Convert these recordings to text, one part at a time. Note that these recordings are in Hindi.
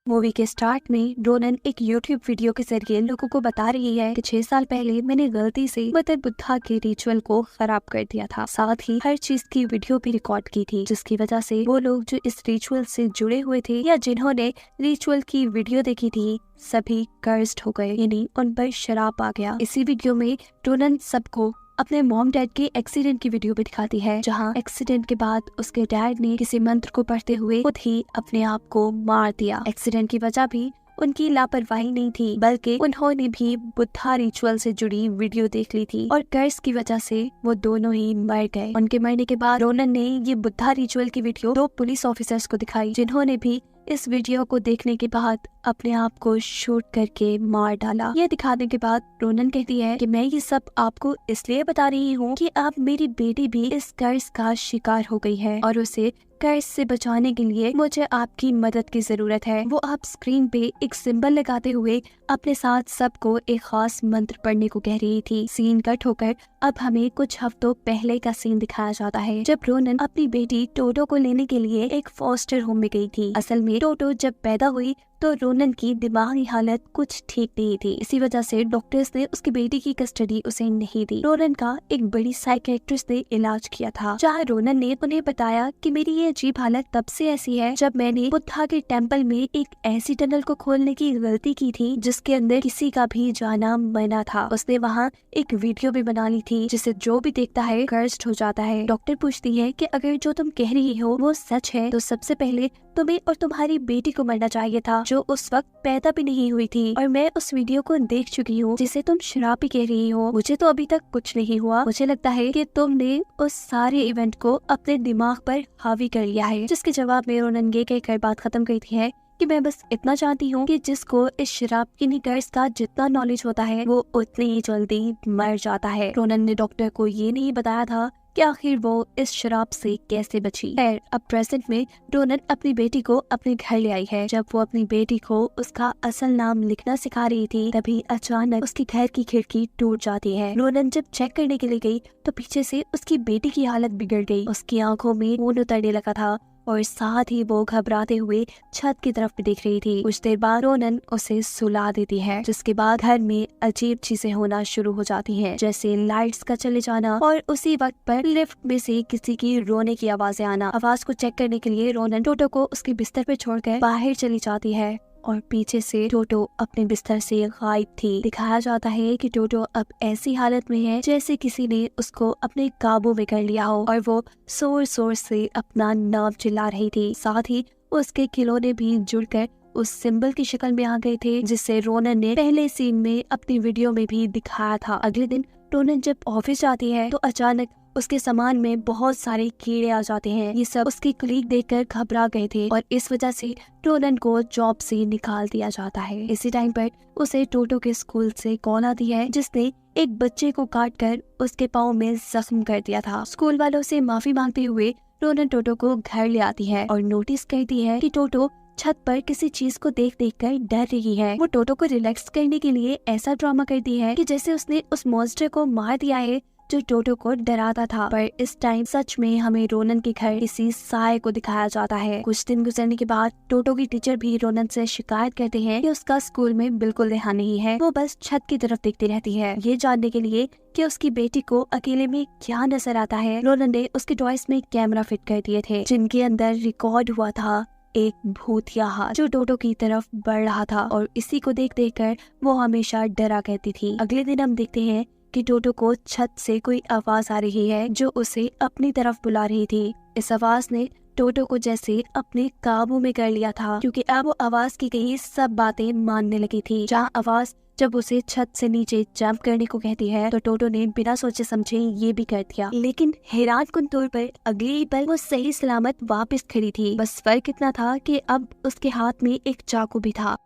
मूवी के स्टार्ट में रोनन एक यूट्यूब वीडियो के जरिए लोगों को बता रही है कि 6 साल पहले मैंने गलती से मदर बुद्धा के रिचुअल को खराब कर दिया था। साथ ही हर चीज की वीडियो भी रिकॉर्ड की थी, जिसकी वजह से वो लोग जो इस रिचुअल से जुड़े हुए थे या जिन्होंने रिचुअल की वीडियो देखी थी सभी कर्स्ड हो गए, यानी उन पर शराप आ गया। इसी वीडियो में रोनन सबको अपने मॉम डैड के एक्सीडेंट की वीडियो भी दिखाती है, जहां एक्सीडेंट के बाद उसके डैड ने किसी मंत्र को पढ़ते हुए खुद ही अपने आप को मार दिया। एक्सीडेंट की वजह भी उनकी लापरवाही नहीं थी, बल्कि उन्होंने भी बुद्धा रिचुअल से जुड़ी वीडियो देख ली थी और कर्ज की वजह से वो दोनों ही मर गए। उनके मरने के बाद रोनन ने ये बुद्धा रिचुअल की वीडियो 2 पुलिस ऑफिसर्स को दिखाई, जिन्होंने भी इस वीडियो को देखने के बाद अपने आप को शूट करके मार डाला। ये दिखाने के बाद रोनन कहती है कि मैं ये सब आपको इसलिए बता रही हूँ कि अब मेरी बेटी भी इस कर्ज का शिकार हो गई है और उसे कर्ज से बचाने के लिए मुझे आपकी मदद की जरूरत है। वो आप स्क्रीन पे एक सिंबल लगाते हुए अपने साथ सबको एक खास मंत्र पढ़ने को कह रही थी। सीन कट होकर अब हमें कुछ हफ्तों पहले का सीन दिखाया जाता है, जब रोनन अपनी बेटी टोटो को लेने के लिए एक फॉस्टर होम में गई थी। असल में टोटो जब पैदा हुई तो रोनन की दिमागी हालत कुछ ठीक नहीं थी। इसी वजह से डॉक्टर्स ने उसकी बेटी की कस्टडी उसे नहीं दी। रोनन का एक बड़ी साइकियाट्रिस्ट ने इलाज किया था, जहाँ रोनन ने उन्हें बताया कि मेरी ये अजीब हालत तब से ऐसी है जब मैंने बुद्धा के टेम्पल में एक ऐसी टनल को खोलने की गलती की थी जिसके अंदर किसी का भी जाना मना था। उसने वहाँ एक वीडियो भी बना ली थी जिसे जो भी देखता है कर्स्ड हो जाता है। डॉक्टर पूछती है कि अगर जो तुम कह रही हो वो सच है तो सबसे पहले तुम्हें और तुम्हारी बेटी को मरना चाहिए था, जो उस वक्त पैदा भी नहीं हुई थी। और मैं उस वीडियो को देख चुकी हूँ जिसे तुम शराब ही कह रही हो। मुझे तो अभी तक कुछ नहीं हुआ। मुझे लगता है कि तुमने उस सारे इवेंट को अपने दिमाग पर हावी कर लिया है। जिसके जवाब में रोनन ये कहकर बात खत्म करती है कि मैं बस इतना चाहती हूँ कि जिसको इस शराब की कर्ज का जितना नॉलेज होता है वो उतनी ही जल्दी मर जाता है। रोनन ने डॉक्टर को ये नहीं बताया था कि आखिर वो इस शराब से कैसे बची। खैर, अब प्रेजेंट में रोनन अपनी बेटी को अपने घर ले आई है। जब वो अपनी बेटी को उसका असल नाम लिखना सिखा रही थी, तभी अचानक उसके घर की खिड़की टूट जाती है। रोनन जब चेक करने के लिए गई तो पीछे से उसकी बेटी की हालत बिगड़ गई। उसकी आंखों में खून उतरने लगा था और साथ ही वो घबराते हुए छत की तरफ भी देख रही थी। कुछ देर बाद रोनन उसे सुला देती है, जिसके बाद घर में अजीब चीजें होना शुरू हो जाती हैं, जैसे लाइट्स का चले जाना और उसी वक्त पर लिफ्ट में से किसी की रोने की आवाजें आना। आवाज को चेक करने के लिए रोनन टोटो को उसके बिस्तर पर छोड़कर बाहर चली जाती है और पीछे से टोटो अपने बिस्तर से गायब थी। दिखाया जाता है कि टोटो अब ऐसी हालत में है जैसे किसी ने उसको अपने काबू में कर लिया हो और वो जोर जोर से अपना नाम चिल्ला रही थी। साथ ही उसके खिलौने भी जुड़कर उस सिंबल की शक्ल में आ गए थे, जिससे रोनन ने पहले सीन में अपनी वीडियो में भी दिखाया था। अगले दिन रोनन जब ऑफिस जाती है तो अचानक उसके सामान में बहुत सारे कीड़े आ जाते हैं। ये सब उसके कलीग देखकर घबरा गए थे और इस वजह से रोनन को जॉब से निकाल दिया जाता है। इसी टाइम पर उसे टोटो के स्कूल से कॉल आती है, जिसने एक बच्चे को काटकर उसके पाँव में जख्म कर दिया था। स्कूल वालों से माफी मांगते हुए रोनन टोटो को घर ले आती है और नोटिस करती है कि टोटो छत पर किसी चीज को देख कर डर रही है। वो टोटो को रिलैक्स करने के लिए ऐसा ड्रामा करती है कि जैसे उसने उस मॉन्स्टर को मार दिया है जो टोटो को डराता था। पर इस टाइम सच में हमें रोनन के घर किसी साय को दिखाया जाता है। कुछ दिन गुजरने के बाद टोटो की टीचर भी रोनन से शिकायत करते हैं कि उसका स्कूल में बिल्कुल ध्यान नहीं है, वो बस छत की तरफ देखती रहती है। ये जानने के लिए कि उसकी बेटी को अकेले में क्या नजर आता है, रोनन ने उसके टॉयज में कैमरा फिट कर दिए थे, जिनके अंदर रिकॉर्ड हुआ था एक भूतिया हाथ जो टोटो की तरफ बढ़ रहा था और इसी को देख कर वो हमेशा डरा करती थी। अगले दिन हम देखते हैं कि टोटो को छत से कोई आवाज आ रही है जो उसे अपनी तरफ बुला रही थी। इस आवाज ने टोटो को जैसे अपने काबू में कर लिया था, क्योंकि अब वो आवाज की कही सब बातें मानने लगी थी। जहाँ आवाज जब उसे छत से नीचे जंप करने को कहती है तो टोटो ने बिना सोचे समझे ये भी कर दिया। लेकिन हैरानकुन तौर पर अगले ही पल वो सही सलामत वापस खड़ी थी। बस फर्क इतना था कि अब उसके हाथ में एक चाकू भी था।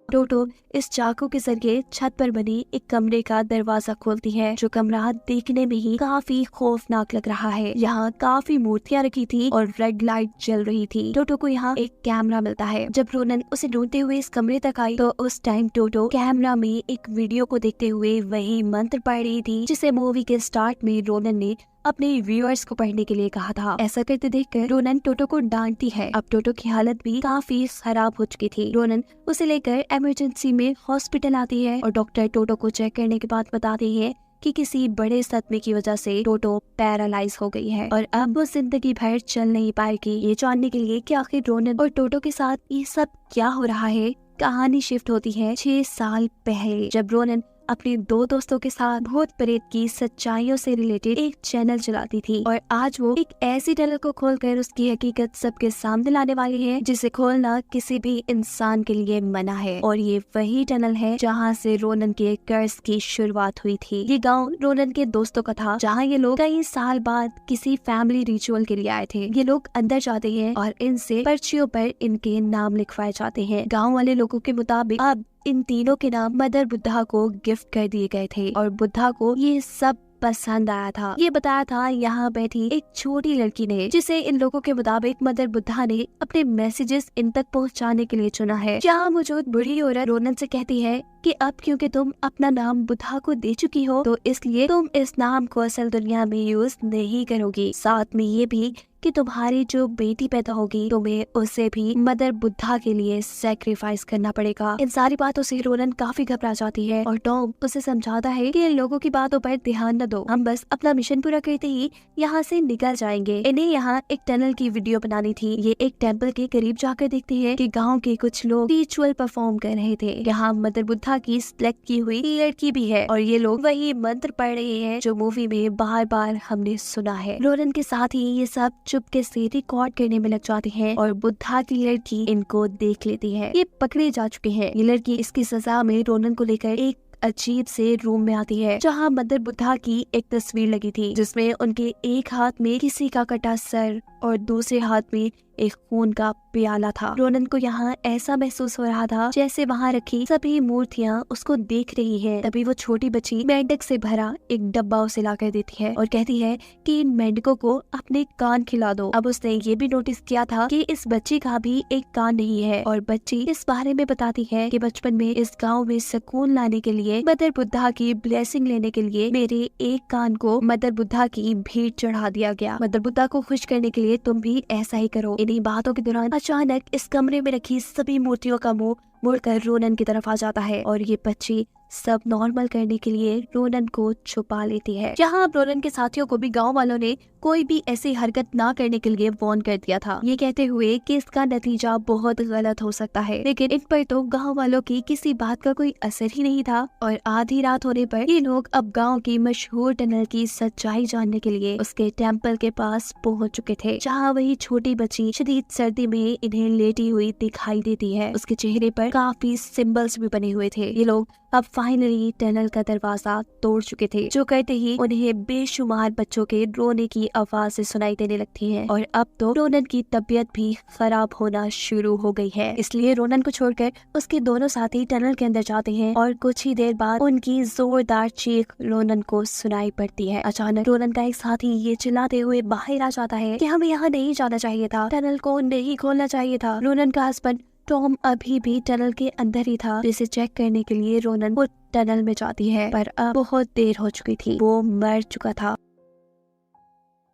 टोटो इस चाकू के जरिए छत पर बनी एक कमरे का दरवाजा खोलती है, जो कमरा देखने में ही काफी खौफनाक लग रहा है। यहाँ काफी मूर्तियाँ रखी थी और रेड लाइट जल रही थी। टोटो को यहाँ एक कैमरा मिलता है। जब रोनन उसे ढूंढते हुए इस कमरे तक आई तो उस टाइम टोटो कैमरा में एक वीडियो को देखते हुए वही मंत्र पढ़ रही थी जिसे मूवी के स्टार्ट में रोनन ने अपने व्यूअर्स को पढ़ने के लिए कहा था। ऐसा करते देखकर रोनन टोटो को डांटती है। अब टोटो की हालत भी काफी खराब हो चुकी थी। रोनन उसे लेकर इमरजेंसी में हॉस्पिटल आती है और डॉक्टर टोटो को चेक करने के बाद बताती है कि किसी बड़े सदमे की वजह से टोटो पैरालाइज हो गई है और अब वो जिंदगी भर चल नहीं पाएगी। ये जानने के लिए कि आखिर रोनन और टोटो के साथ ये सब क्या हो रहा है, कहानी शिफ्ट होती है 6 साल पहले, जब रोनन अपने 2 दोस्तों के साथ भूत प्रेत की सच्चाइयों से रिलेटेड एक चैनल चलाती थी और आज वो एक ऐसी टनल को खोलकर उसकी हकीकत सबके सामने लाने वाली है जिसे खोलना किसी भी इंसान के लिए मना है। और ये वही टनल है जहाँ से रोनन के कर्ज की शुरुआत हुई थी। ये गांव रोनन के दोस्तों का था जहाँ ये लोग कई साल बाद किसी फैमिली रिचुअल के लिए आए थे। ये लोग अंदर जाते हैं और इनसे पर्चियों पर इनके नाम लिखवाए जाते हैं। गाँव वाले लोगों के मुताबिक अब इन तीनों के नाम मदर बुद्धा को गिफ्ट कर दिए गए थे और बुद्धा को ये सब पसंद आया था। ये बताया था यहाँ बैठी एक छोटी लड़की ने, जिसे इन लोगों के मुताबिक मदर बुद्धा ने अपने मैसेजेस इन तक पहुँचाने के लिए चुना है। यहाँ मौजूद बूढ़ी औरत रोनन से कहती है कि अब क्योंकि तुम अपना नाम बुद्धा को दे चुकी हो तो इसलिए तुम इस नाम को असल दुनिया में यूज नहीं करोगी। साथ में ये भी कि तुम्हारी जो बेटी पैदा होगी तुम्हें उसे भी मदर बुद्धा के लिए सैक्रिफाइस करना पड़ेगा। इन सारी बातों से रोनन काफी घबरा जाती है और टॉम उसे समझाता है कि इन लोगों की बातों पर ध्यान न दो, हम बस अपना मिशन पूरा करते ही यहाँ से निकल जाएंगे। इन्हें यहाँ एक टनल की वीडियो बनानी थी। ये एक टेम्पल के करीब जाकर देखते हैं कि गाँव के कुछ लोग रिचुअल परफॉर्म कर रहे थे। यहाँ मदर बुद्धा की सिलेक्ट की हुई लड़की भी है और ये लोग वही मंत्र पढ़ रहे हैं जो मूवी में बार बार हमने सुना है। रोनन के साथ ही ये सब चुपके से रिकॉर्ड करने में लग जाते हैं और बुद्धा की लड़की इनको देख लेती है। ये पकड़े जा चुके हैं। ये लड़की इसकी सजा में रोनन को लेकर एक अजीब से रूम में आती है जहाँ मदर बुद्धा की एक तस्वीर लगी थी जिसमें उनके एक हाथ में किसी का कटा सर और दूसरे हाथ में एक खून का प्याला था। रोनन को यहाँ ऐसा महसूस हो रहा था जैसे वहाँ रखी सभी मूर्तियाँ उसको देख रही है। तभी वो छोटी बच्ची मेंढक से भरा एक डब्बा उसे ला कर देती है और कहती है कि इन मेंढकों को अपने कान खिला दो। अब उसने ये भी नोटिस किया था कि इस बच्ची का भी एक कान नहीं है और बच्ची इस बारे में बताती है कि बचपन में इस गाँव में सुकून लाने के लिए मदर बुद्धा की ब्लेसिंग लेने के लिए मेरे एक कान को मदर बुद्धा की भेंट चढ़ा दिया गया। मदर बुद्धा को खुश करने के लिए तुम भी ऐसा ही करो। इन्हीं बातों के दौरान अचानक इस कमरे में रखी सभी मूर्तियों का मुंह मुड़कर रोनन की तरफ आ जाता है और ये बच्ची सब नॉर्मल करने के लिए रोनन को छुपा लेती है। जहाँ अब रोनन के साथियों को भी गांव वालों ने कोई भी ऐसी हरकत ना करने के लिए वार्न कर दिया था, ये कहते हुए कि इसका नतीजा बहुत गलत हो सकता है। लेकिन इन पर तो गांव वालों की किसी बात का कोई असर ही नहीं था और आधी रात होने पर ये लोग अब गांव की मशहूर टनल की सच्चाई जानने के लिए उसके टेम्पल के पास पहुँच चुके थे, जहाँ वही छोटी बच्ची शदीद सर्दी में इन्हें लेटी हुई दिखाई देती है। उसके चेहरे पर काफी सिंबल्स भी बने हुए थे। ये लोग अब फाइनली टनल का दरवाजा तोड़ चुके थे, जो कहते ही उन्हें बेशुमार बच्चों के रोने की आवाज़ें सुनाई देने लगती हैं और अब तो रोनन की तबीयत भी खराब होना शुरू हो गई है। इसलिए रोनन को छोड़कर उसके दोनों साथी टनल के अंदर जाते हैं और कुछ ही देर बाद उनकी जोरदार चीख रोनन को सुनाई पड़ती है। अचानक रोनन का एक साथी ये चिल्लाते हुए बाहर आ जाता है कि हमें यहाँ नहीं जाना चाहिए था, टनल को नहीं खोलना चाहिए था। रोनन का हस्बैंड टॉम अभी भी टनल के अंदर ही था, जिसे चेक करने के लिए रोनन वो टनल में जाती है, पर अब बहुत देर हो चुकी थी, वो मर चुका था।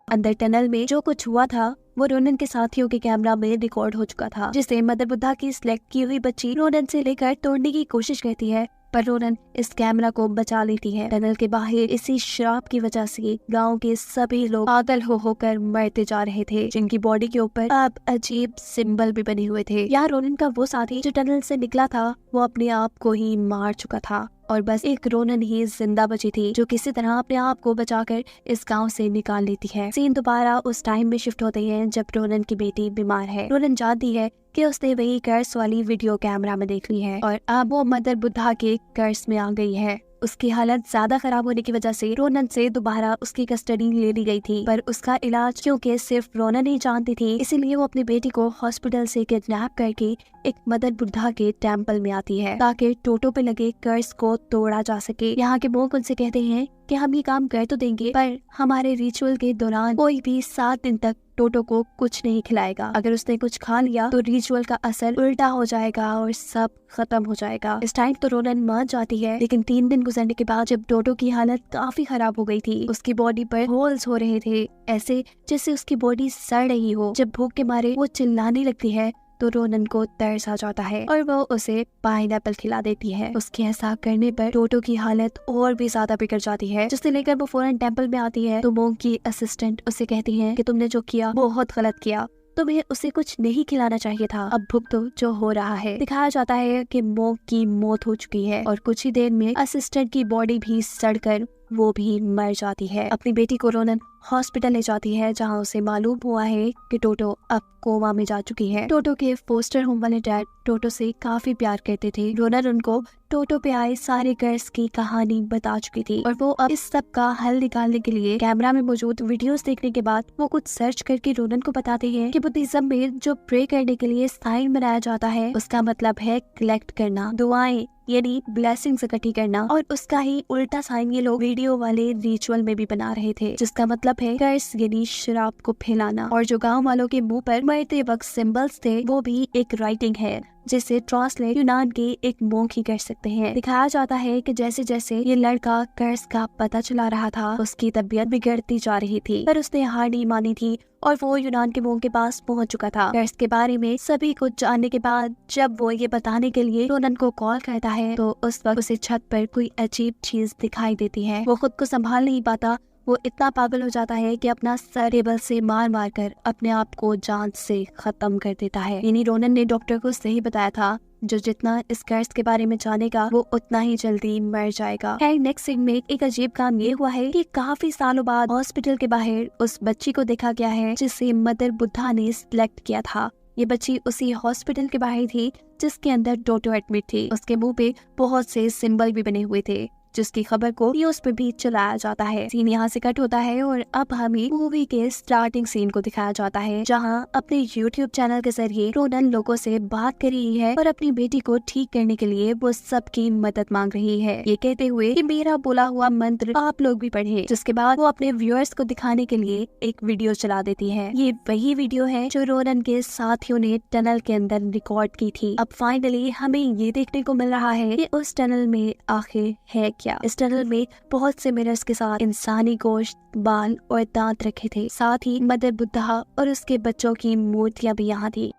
अंदर टनल में जो कुछ हुआ था वो रोनन के साथियों के कैमरा में रिकॉर्ड हो चुका था, जिसे मदर बुद्धा की सिलेक्ट की हुई बच्ची रोनन से लेकर तोड़ने की कोशिश करती है, पर रोनन इस कैमरा को बचा लेती है। टनल के बाहर इसी श्राप की वजह से गांव के सभी लोग पागल हो होकर मरते जा रहे थे, जिनकी बॉडी के ऊपर अब अजीब सिंबल भी बने हुए थे। यहाँ रोनन का वो साथी जो टनल से निकला था वो अपने आप को ही मार चुका था और बस एक रोनन ही जिंदा बची थी, जो किसी तरह अपने आप को बचाकर इस गांव से निकाल लेती है। सीन दोबारा उस टाइम में शिफ्ट होते हैं जब रोनन की बेटी बीमार है। रोनन जानती है कि उसने वही कर्स वाली वीडियो कैमरा में देख ली है और अब वो मदर बुद्धा के कर्स में आ गई है। उसकी हालत ज्यादा खराब होने की वजह से रोनन से दोबारा उसकी कस्टडी ले ली गई थी, पर उसका इलाज क्योंकि सिर्फ रोनन ही जानती थी, इसीलिए वो अपनी बेटी को हॉस्पिटल से किडनैप करके एक मदर बुद्धा के टेम्पल में आती है ताकि टोटो पे लगे कर्स को तोड़ा जा सके। यहाँ के लोग उनसे कहते हैं कि हम ये काम कर तो देंगे, पर हमारे रिचुअल के दौरान कोई भी 7 दिन तक टोटो को कुछ नहीं खिलाएगा। अगर उसने कुछ खा लिया तो रिचुअल का असर उल्टा हो जाएगा और सब खत्म हो जाएगा। इस टाइम तो रोनन मान जाती है, लेकिन 3 दिन गुजरने के बाद जब टोटो की हालत काफी खराब हो गई थी, उसकी बॉडी पर होल्स हो रहे थे, ऐसे जैसे उसकी बॉडी सड़ रही हो। जब भूख के मारे वो चिल्लाने लगती है तो रोनन को तरस आ जाता है और वो उसे पाइनएप्पल खिला देती है। उसके ऐसा करने पर टोटो की हालत और भी ज्यादा बिगड़ जाती है, जिससे लेकर वो फौरन टेंपल में आती है। तो मोंग की असिस्टेंट उसे कहती है कि तुमने जो किया बहुत गलत किया, तुम्हें उसे कुछ नहीं खिलाना चाहिए था। अब भुगतो जो हो रहा है। दिखाया जाता है कि मोंग की मौत हो चुकी है और कुछ ही देर में असिस्टेंट की बॉडी भी सड़कर वो भी मर जाती है। अपनी बेटी को रोनन हॉस्पिटल ले जाती है, जहां उसे मालूम हुआ है कि टोटो अब कोमा में जा चुकी है। टोटो के फोस्टर होम वाले डैड टोटो से काफी प्यार करते थे। रोनन उनको टोटो पे आए सारे कर्ज की कहानी बता चुकी थी और वो अब इस सब का हल निकालने के लिए कैमरा में मौजूद वीडियोस देखने के बाद वो कुछ सर्च करके रोनन को बताती है कि बुद्धिज्म में जो प्रे करने के लिए साइन बनाया जाता है उसका मतलब है कलेक्ट करना, दुआएं यानी ब्लेसिंग्स इकट्ठी करना, और उसका ही उल्टा साइन ये लोग वीडियो वाले रिचुअल में भी बना रहे थे, जिसका मतलब है कर्स यानी शराब को फैलाना। और जो गांव वालों के मुंह पर मरते वक्त सिंबल्स थे वो भी एक राइटिंग है, जिसे ट्रांसलेट यूनान के एक मोंक ही कर सकते हैं। दिखाया जाता है कि जैसे जैसे ये लड़का कर्स का पता चला रहा था, उसकी तबीयत बिगड़ती जा रही थी, पर उसने हार नहीं मानी थी और वो यूनान के मोंक के पास पहुंच चुका था। कर्स के बारे में सभी कुछ जानने के बाद जब वो ये बताने के लिए रोनन को कॉल करता है तो उस वक्त उसे छत पर कोई अजीब चीज दिखाई देती है। वो खुद को संभाल नहीं पाता, वो इतना पागल हो जाता है कि अपना सर टेबल से मार मार कर अपने आप को जान से खत्म कर देता है। यानी रोनन ने डॉक्टर को सही बताया था, जो जितना इस कर्स के बारे में जानेगा वो उतना ही जल्दी मर जाएगा। नेक्स्ट सीन में एक अजीब काम ये हुआ है कि काफी सालों बाद हॉस्पिटल के बाहर उस बच्ची को देखा गया है जिसे मदर बुद्धा ने सिलेक्ट किया था। ये बच्ची उसी हॉस्पिटल के बाहर थी जिसके अंदर टोटो एडमिट थी। उसके मुंह पे बहुत से सिंबल भी बने हुए थे, जिसकी खबर को न्यूज पे भी चलाया जाता है। सीन यहाँ से कट होता है और अब हमें मूवी के स्टार्टिंग सीन को दिखाया जाता है, जहाँ अपने YouTube चैनल के जरिए रोनन लोगों से बात कर रही है और अपनी बेटी को ठीक करने के लिए वो सबकी मदद मांग रही है, ये कहते हुए कि मेरा बोला हुआ मंत्र आप लोग भी पढ़े। जिसके बाद वो अपने व्यूअर्स को दिखाने के लिए एक वीडियो चला देती है। ये वही वीडियो है जो रोनन के साथियों ने टनल के अंदर रिकॉर्ड की थी। अब फाइनली हमें ये देखने को मिल रहा है कि उस टनल में आखिर है क्या। इस टनल में बहुत से मिरर्स के साथ इंसानी गोश्त, बाल और दांत रखे थे। साथ ही मदर बुद्धा और उसके बच्चों की मूर्तियां भी यहाँ थी।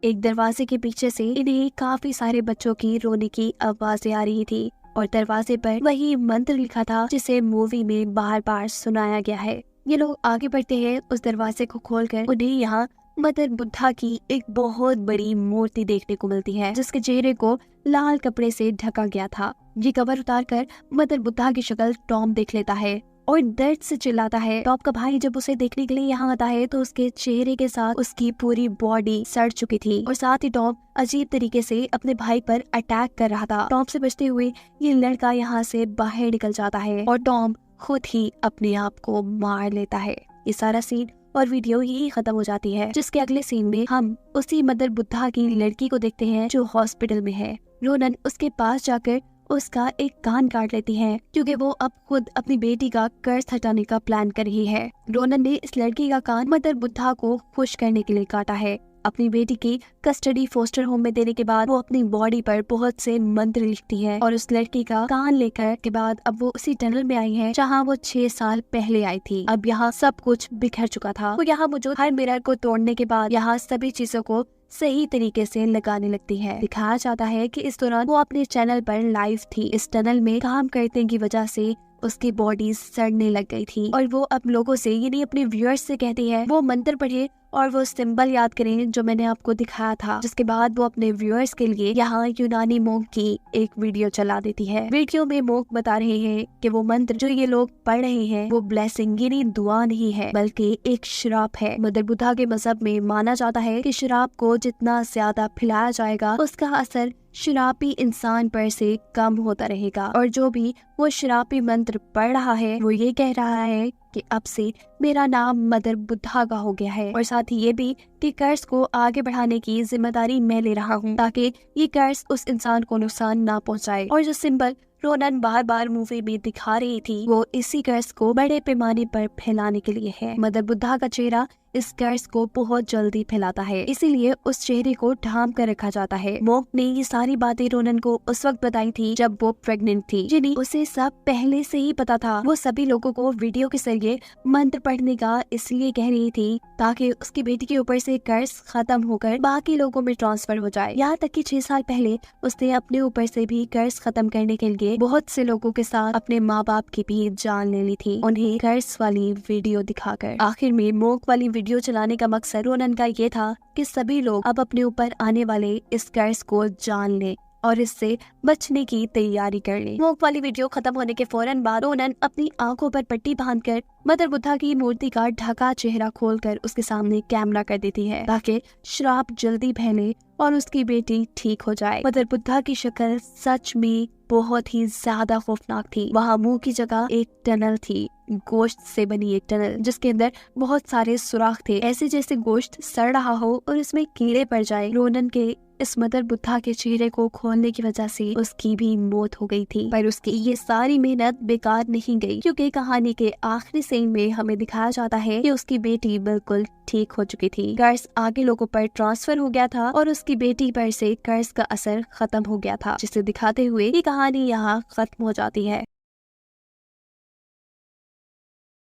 एक दरवाजे के पीछे से इन्हें काफी सारे बच्चों की रोने की आवाजें आ रही थी और दरवाजे पर वही मंत्र लिखा था जिसे मूवी में बार बार सुनाया गया है। ये लोग आगे बढ़ते हैं, उस दरवाजे को खोलकर उन्हें यहाँ मदर बुद्धा की एक बहुत बड़ी मूर्ति देखने को मिलती है, जिसके चेहरे को लाल कपड़े से ढका गया था। ये कवर उतारकर मदर बुद्धा की शक्ल टॉम देख लेता है और दर्द से चिल्लाता है। टॉम का भाई जब उसे देखने के लिए यहाँ आता है तो उसके चेहरे के साथ उसकी पूरी बॉडी सड़ चुकी थी और साथ ही टॉम अजीब तरीके से अपने भाई पर अटैक कर रहा था। टॉम से बचते हुए ये लड़का यहाँ से बाहर निकल जाता है और टॉम खुद ही अपने आप को मार लेता है। ये सारा सीन और वीडियो यही खत्म हो जाती है, जिसके अगले सीन में हम उसी मदर बुद्धा की लड़की को देखते हैं जो हॉस्पिटल में है। रोनन उसके पास जाकर उसका एक कान काट लेती है, क्योंकि वो अब खुद अपनी बेटी का कर्ज हटाने का प्लान कर रही है। रोनन ने इस लड़की का कान मदर बुद्धा को खुश करने के लिए काटा है। अपनी बेटी की कस्टडी फोस्टर होम में देने के बाद वो अपनी बॉडी पर बहुत से मंत्र लिखती है और उस लड़की का कान लेकर के बाद अब वो उसी टनल में आई है जहाँ वो 6 साल पहले आई थी। अब यहाँ सब कुछ बिखर चुका था। वो यहाँ मौजूद हर मिरर को तोड़ने के बाद यहाँ सभी चीजों को सही तरीके से लगाने लगती है। दिखाया जाता है कि इस दौरान वो अपने चैनल पर लाइव थी। इस टनल में काम करने की वजह से उसकी बॉडी सड़ने लग गई थी और वो अब लोगों से यानी अपने व्यूअर्स से कहती है वो मंत्र पढ़े और वो सिंबल याद करें जो मैंने आपको दिखाया था। जिसके बाद वो अपने व्यूअर्स के लिए यहाँ यूनानी मोंक की एक वीडियो चला देती है। वीडियो में मोंक बता रहे हैं कि वो मंत्र जो ये लोग पढ़ रहे हैं वो ब्लेसिंग यानी दुआ नहीं है बल्कि एक श्राप है। मदर बुद्धा के मजहब में माना जाता है कि श्राप को जितना ज्यादा फैलाया जाएगा उसका असर शराबी इंसान पर से कम होता रहेगा और जो भी वो शराबी मंत्र पढ़ रहा है वो ये कह रहा है कि अब से मेरा नाम मदर बुद्धा का हो गया है और साथ ही ये भी कि कर्ज को आगे बढ़ाने की जिम्मेदारी मैं ले रहा हूँ ताकि ये कर्ज उस इंसान को नुकसान ना पहुँचाए। और जो सिंबल रोनन बार बार मूवी में दिखा रही थी वो इसी कर्ज को बड़े पैमाने पर फैलाने के लिए है। मदर बुद्धा का चेहरा इस कर्ज को बहुत जल्दी फैलाता है, इसीलिए उस चेहरे को ढांप कर रखा जाता है। मोक ने ये सारी बातें रोनन को उस वक्त बताई थी जब वो प्रेग्नेंट थी। जिनी उसे सब पहले से ही पता था। वो सभी लोगों को वीडियो के जरिए मंत्र पढ़ने का इसलिए कह रही थी ताकि उसकी बेटी के ऊपर से कर्ज खत्म होकर बाकी लोगों में ट्रांसफर हो जाए। यहाँ तक कि 6 साल पहले उसने अपने ऊपर से भी कर्ज खत्म करने के लिए बहुत से लोगों के साथ अपने माँ बाप की भी जान ले ली थी, उन्हें कर्ज वाली वीडियो दिखाकर। आखिर में मोक वाली वीडियो चलाने का मकसद रोनन का ये था कि सभी लोग अब अपने ऊपर आने वाले इस कर्ज को जान लें और इससे बचने की तैयारी कर ले। मोक वाली वीडियो खत्म होने के फौरन बाद रोनन अपनी आंखों पर पट्टी बांधकर मदर बुद्धा की मूर्ति का ढका चेहरा खोलकर उसके सामने कैमरा कर देती है ताकि श्राप जल्दी फैले और उसकी बेटी ठीक हो जाए। मदर बुद्धा की शक्ल सच में बहुत ही ज्यादा खौफनाक थी। वहाँ मुंह की जगह एक टनल थी, गोश्त से बनी एक टनल जिसके अंदर बहुत सारे सुराख थे, ऐसे जैसे गोश्त सड़ रहा हो और इसमें कीड़े पड़ जाए। रोनन के इस मदर बुद्धा के चेहरे को खोलने की वजह से उसकी भी मौत हो गई थी, पर उसकी ये सारी मेहनत बेकार नहीं गई क्योंकि कहानी के आखिरी सीन में हमें दिखाया जाता है कि उसकी बेटी बिल्कुल ठीक हो चुकी थी। कर्ज आगे लोगों पर ट्रांसफर हो गया था और उसकी बेटी पर से कर्ज का असर खत्म हो गया था, जिसे दिखाते हुए ये कहानी यहाँ खत्म हो जाती है।